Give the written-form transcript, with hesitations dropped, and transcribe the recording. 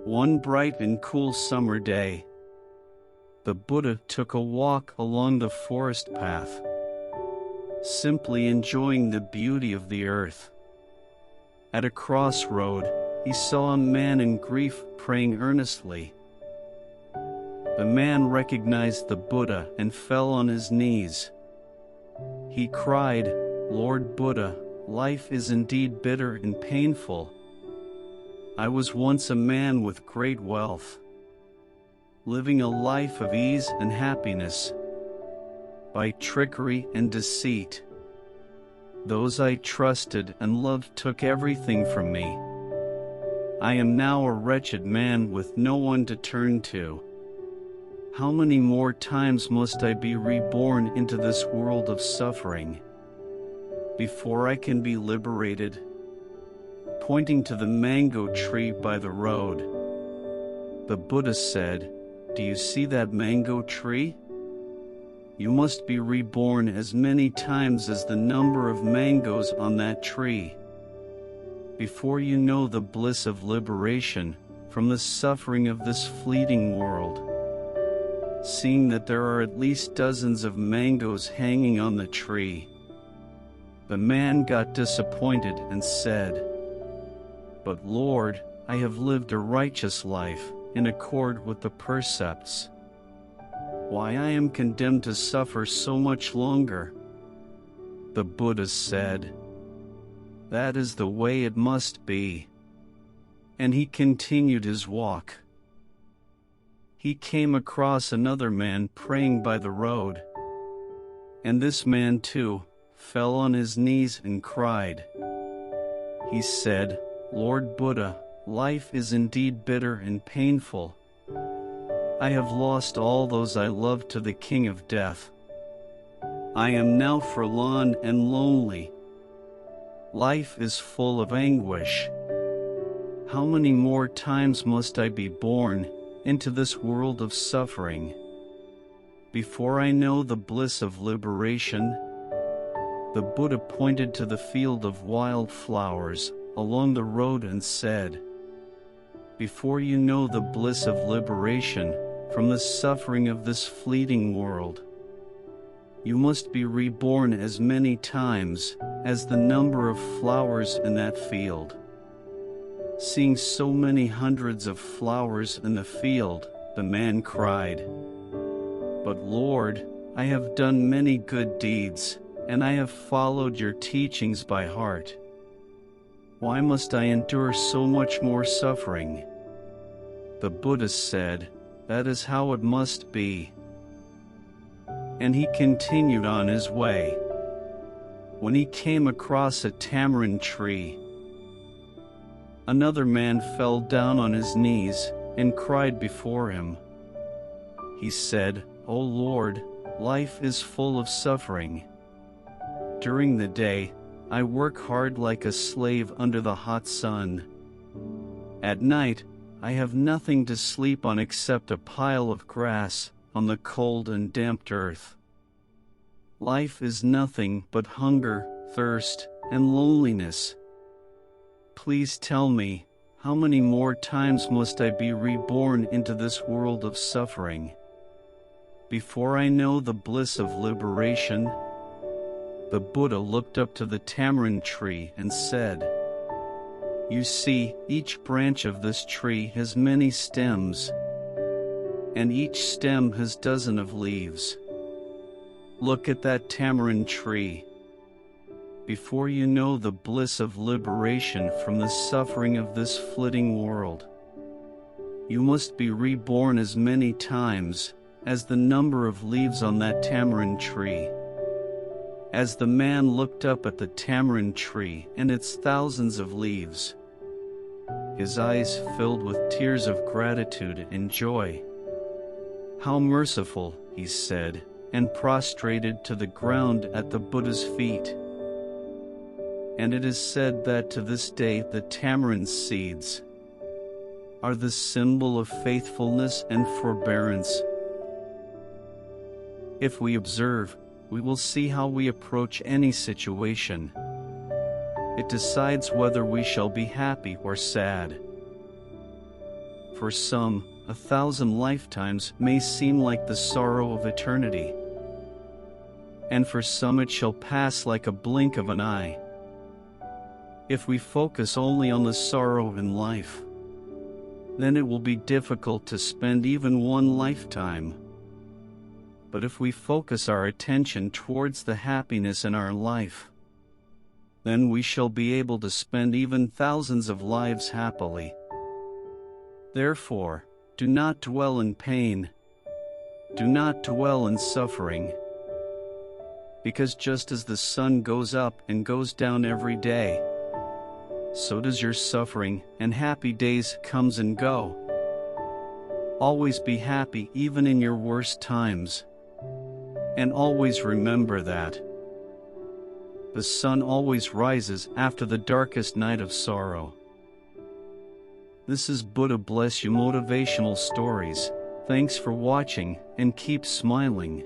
One bright and cool summer day, the Buddha took a walk along the forest path, simply enjoying the beauty of the earth. At a crossroad, he saw a man in grief praying earnestly. The man recognized the Buddha and fell on his knees. He cried, "Lord Buddha, life is indeed bitter and painful. I was once a man with great wealth, living a life of ease and happiness. By trickery and deceit, those I trusted and loved took everything from me. I am now a wretched man with no one to turn to. How many more times must I be reborn into this world of suffering before I can be liberated?" Pointing to the mango tree by the road, the Buddha said, "Do you see that mango tree? You must be reborn as many times as the number of mangoes on that tree before you know the bliss of liberation from the suffering of this fleeting world." Seeing that there are at least dozens of mangoes hanging on the tree, the man got disappointed and said, "But Lord, I have lived a righteous life in accord with the precepts. Why I am condemned to suffer so much longer?" The Buddha said, "That is the way it must be." And he continued his walk. He came across another man praying by the road, and this man too fell on his knees and cried. He said, "Lord Buddha, life is indeed bitter and painful. I have lost all those I loved to the King of Death. I am now forlorn and lonely. Life is full of anguish. How many more times must I be born into this world of suffering before I know the bliss of liberation?" The Buddha pointed to the field of wild flowers along the road and said, "Before you know the bliss of liberation from the suffering of this fleeting world, you must be reborn as many times as the number of flowers in that field." Seeing so many hundreds of flowers in the field, the man cried, "But Lord, I have done many good deeds, and I have followed your teachings by heart. Why must I endure so much more suffering?" The Buddha said, "That is how it must be." And he continued on his way. When he came across a tamarind tree, another man fell down on his knees and cried before him. He said, "O Lord, life is full of suffering. During the day, I work hard like a slave under the hot sun. At night, I have nothing to sleep on except a pile of grass on the cold and damp earth. Life is nothing but hunger, thirst, and loneliness. Please tell me, how many more times must I be reborn into this world of suffering before I know the bliss of liberation?" The Buddha looked up to the tamarind tree and said, "You see, each branch of this tree has many stems, and each stem has dozens of leaves. Look at that tamarind tree. Before you know the bliss of liberation from the suffering of this flitting world, you must be reborn as many times as the number of leaves on that tamarind tree." As the man looked up at the tamarind tree and its thousands of leaves, his eyes filled with tears of gratitude and joy. "How merciful," he said, and prostrated to the ground at the Buddha's feet. And it is said that to this day the tamarind seeds are the symbol of faithfulness and forbearance. If we observe, we will see how we approach any situation. It decides whether we shall be happy or sad. For some, 1,000 lifetimes may seem like the sorrow of eternity. And for some it shall pass like a blink of an eye. If we focus only on the sorrow in life, then it will be difficult to spend even one lifetime. But if we focus our attention towards the happiness in our life, then we shall be able to spend even thousands of lives happily. Therefore, do not dwell in pain. Do not dwell in suffering. Because just as the sun goes up and goes down every day, so does your suffering and happy days comes and go. Always be happy even in your worst times. And always remember that the sun always rises after the darkest night of sorrow. This is Buddha Bless You Motivational Stories. Thanks for watching and keep smiling.